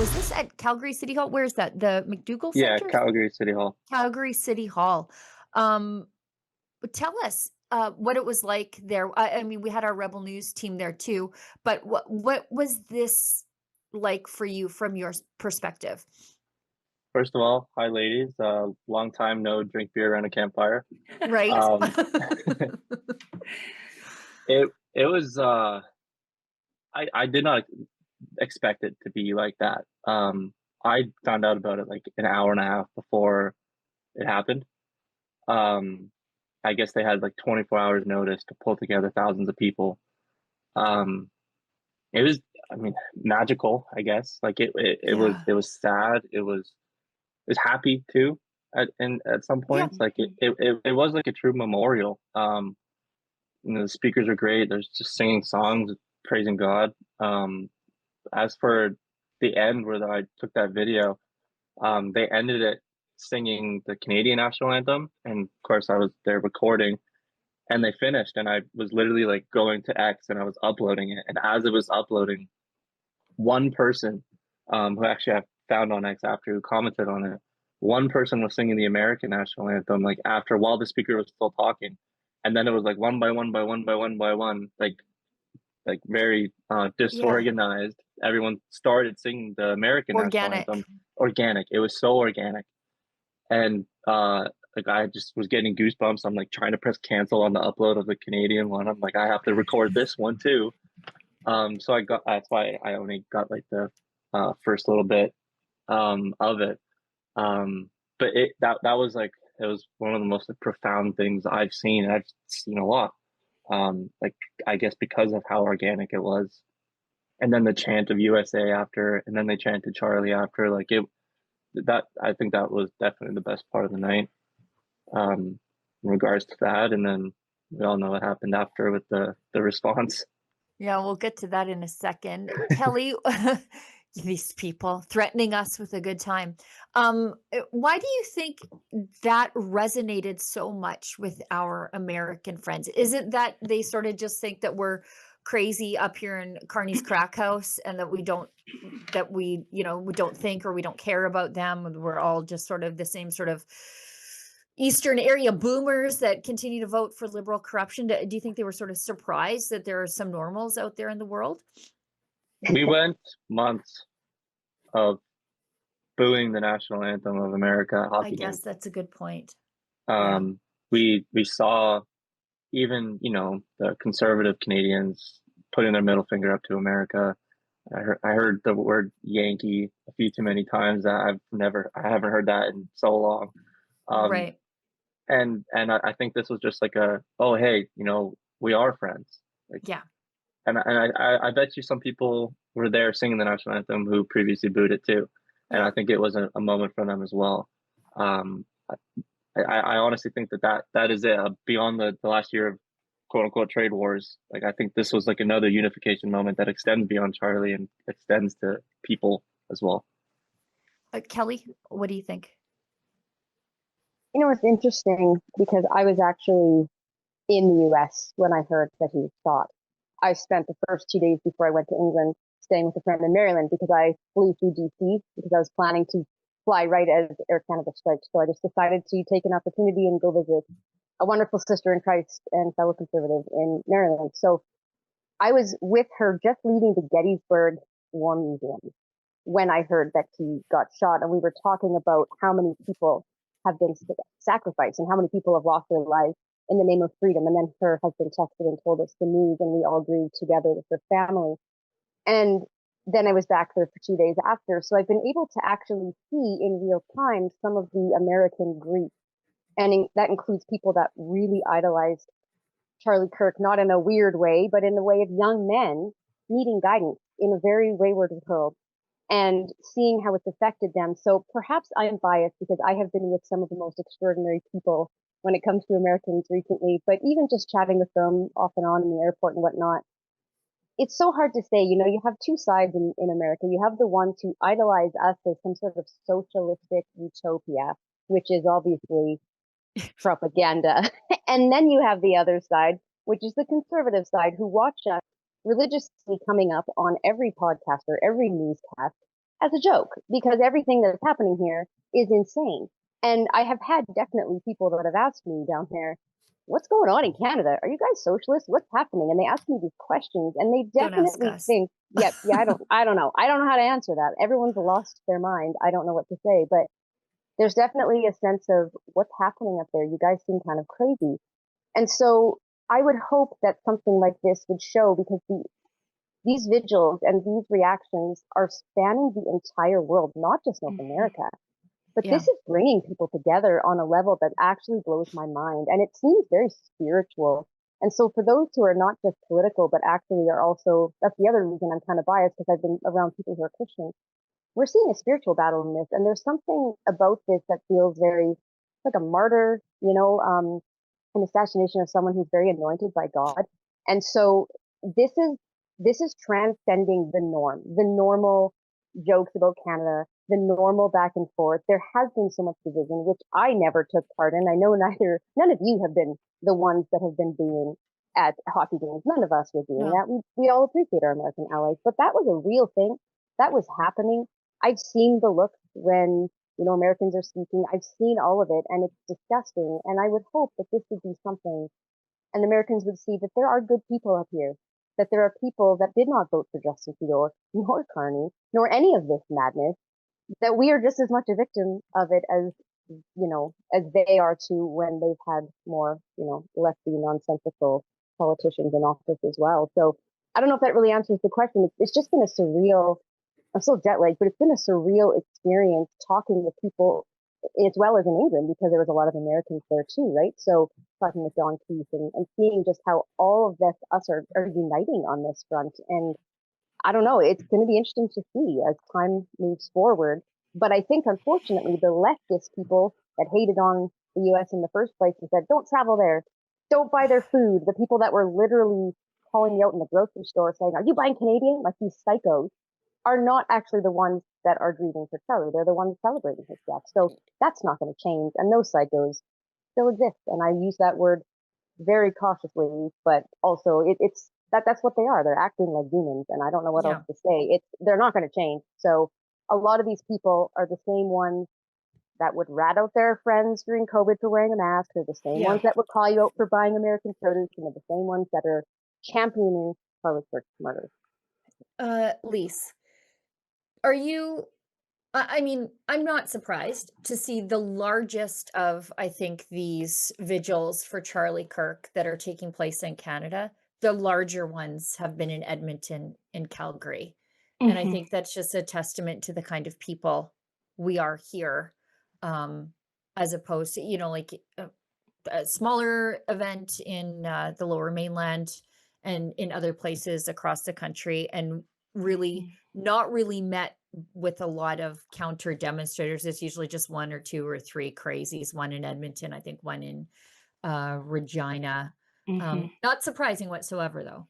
was this at Calgary City Hall? Where's that? The McDougall Yeah, Center? Calgary City Hall. Calgary City Hall. Um, Tell us, what it was like there. I mean, we had our Rebel News team there too, but what was this like for you from your perspective? First of all, hi ladies. Long time no drink beer around a campfire. Right? Um, it was I did not expect it to be like that. I found out about it like an hour and a half before it happened. Um, I guess they had like 24 hours notice to pull together thousands of people. Um, it was, I mean, magical, I guess. Like Yeah. it was sad. It was happy too at some Yeah. points. Like it was like a true memorial. The speakers are great. There's just singing songs, praising God. As for the end where I took that video, they ended it singing the Canadian national anthem, and of course I was there recording. And they finished, and I was literally like going to X, and I was uploading it. And as it was uploading, one person, who actually I found on X after, who commented on it, one person was singing the American national anthem like after, while the speaker was still talking, and then it was like one by one by one by one by one, like very Yeah. disorganized. Everyone started singing the American national Organic. anthem. Organic. It was so organic, and like I just was getting goosebumps. I'm like trying to press cancel on the upload of the Canadian one. I'm like, I have to record this one too. So I got, that's why I only got like the first little bit of it. Um, but that was like, it was one of the most like, profound things I've seen. I've seen a lot. Like I guess because of how organic it was, and then the chant of USA after, and then they chanted Charlie after. Like it, that I think that was definitely the best part of the night. In regards to that, and then we all know what happened after with the response. Yeah, we'll get to that in a second. Kelly, these people threatening us with a good time. Why do you think that resonated so much with our American friends? Is it that they sort of just think that we're crazy up here in Carney's crack house and that we don't think or we don't care about them? And we're all just sort of the same sort of Eastern area boomers that continue to vote for liberal corruption. Do you think they were sort of surprised that there are some normals out there in the world? We went months of booing the national anthem of America at I hockey guess games. that's a good point. Yeah. Um, we saw even the conservative Canadians putting their middle finger up to America. I heard the word Yankee a few too many times. I haven't heard that in so long. Um, Right. and I think this was just like a, oh hey, we are friends. Like, Yeah. and I bet you some people were there singing the national anthem who previously booed it too, and I Yeah. think it was a moment for them as well. Um, I honestly think that is it. Beyond the last year of quote unquote trade wars, like I think this was like another unification moment that extends beyond Charlie and extends to people as well. Kelly, what do you think? It's interesting because I was actually in the US when I heard that he was shot. I spent the first 2 days before I went to England staying with a friend in Maryland because I flew through DC because I was planning to fly right as Air Canada strikes. So I just decided to take an opportunity and go visit a wonderful sister in Christ and fellow conservative in Maryland. So I was with her just leaving the Gettysburg War Museum when I heard that he got shot. And we were talking about how many people have been sacrificed and how many people have lost their lives in the name of freedom. And then her husband texted and told us the news, and we all grieved together with her family. And then I was back there for 2 days after. So I've been able to actually see in real time some of the American grief. And that includes people that really idolized Charlie Kirk, not in a weird way, but in the way of young men needing guidance in a very wayward world and seeing how it's affected them. So perhaps I'm biased because I have been with some of the most extraordinary people when it comes to Americans recently, but even just chatting with them off and on in the airport and whatnot, it's so hard to say. You have two sides in America. You have the ones who idolize us as some sort of socialistic utopia, which is obviously propaganda. And then you have the other side, which is the conservative side, who watch us religiously coming up on every podcast or every newscast as a joke because everything that's happening here is insane. And I have had definitely people that have asked me down there, what's going on in Canada? Are you guys socialists? What's happening? And they ask me these questions and they Don't ask definitely us. think, yeah, I don't know. I don't know how to answer that. Everyone's lost their mind. I don't know what to say, but there's definitely a sense of what's happening up there. You guys seem kind of crazy. And so I would hope that something like this would show because these vigils and these reactions are spanning the entire world, not just North America. But Yeah. this is bringing people together on a level that actually blows my mind. And it seems very spiritual. And so for those who are not just political, but actually are also, that's the other reason I'm kind of biased because I've been around people who are Christian. We're seeing a spiritual battle in this. And there's something about this that feels very like a martyr, an assassination of someone who's very anointed by God. And so this is transcending the norm, the normal jokes about Canada, the normal back and forth. There has been so much division, which I never took part in. I know none of you have been the ones that have been being at hockey games. None of us were doing that. We all appreciate our American allies, but that was a real thing. That was happening. I've seen the look when Americans are speaking. I've seen all of it and it's disgusting. And I would hope that this would be something and Americans would see that there are good people up here, that there are people that did not vote for Justin Trudeau, nor Carney, nor any of this madness, that we are just as much a victim of it as they are too when they've had more, lefty nonsensical politicians in office as well. So I don't know if that really answers the question. It's just been a surreal, I'm still jet lagged, but it's been a surreal experience talking with people as well as in England because there was a lot of Americans there too, right? So talking with John Keith and seeing just how all of this us are uniting on this front. And I don't know, it's going to be interesting to see as time moves forward. But I think unfortunately the leftist people that hated on the US in the first place and said, don't travel there, don't buy their food, the people that were literally calling me out in the grocery store saying, are you buying Canadian? Like these psychos are not actually the ones that are grieving for Charlie. They're the ones celebrating his death. So that's not going to change. And those psychos still exist. And I use that word very cautiously, but also it's that's what they are. They're acting like demons. And I don't know what else to say. They're not going to change. So a lot of these people are the same ones that would rat out their friends during COVID for wearing a mask. They're the same ones that would call you out for buying American produce. And they're the same ones that are championing Charlie Kirk's murder. Lise, are you, I mean, I'm not surprised to see the largest of, I think, these vigils for Charlie Kirk that are taking place in Canada. The larger ones have been in Edmonton and Calgary. And I think that's just a testament to the kind of people we are here, as opposed to, like a smaller event in the Lower Mainland and in other places across the country, and really not really met with a lot of counter demonstrators. It's usually just one or two or three crazies, one in Edmonton, I think one in Regina. Not surprising whatsoever, though.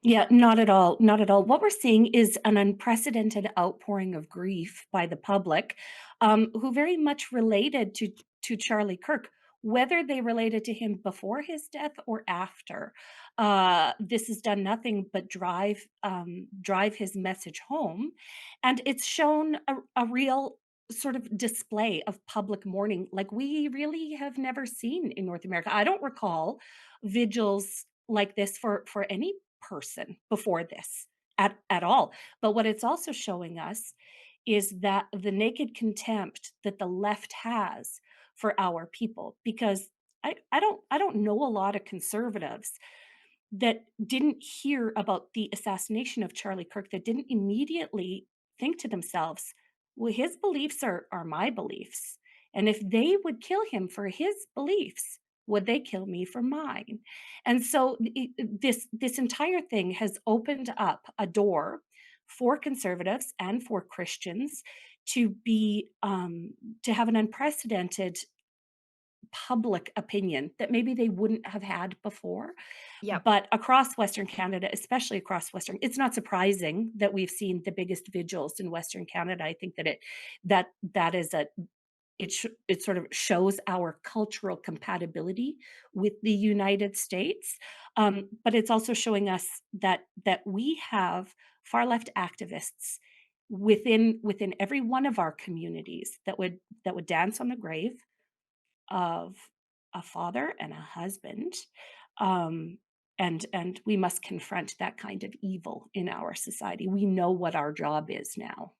Yeah, not at all. Not at all. What we're seeing is an unprecedented outpouring of grief by the public, who very much related to Charlie Kirk, whether they related to him before his death or after. This has done nothing but drive his message home, and it's shown a real sort of display of public mourning like we really have never seen in North America. I don't recall vigils like this for any person before this at all. But what it's also showing us is that the naked contempt that the left has for our people, because I don't know a lot of conservatives that didn't hear about the assassination of Charlie Kirk that didn't immediately think to themselves, well, his beliefs are my beliefs. And if they would kill him for his beliefs, would they kill me for mine? And so this entire thing has opened up a door for conservatives and for Christians to be to have an unprecedented public opinion that maybe they wouldn't have had before. But across Western Canada, especially across Western, it's not surprising that we've seen the biggest vigils in Western Canada. I think that is it sort of shows our cultural compatibility with the United States. But it's also showing us that we have far left activists within every one of our communities that would dance on the grave of a father and a husband. And we must confront that kind of evil in our society. We know what our job is now.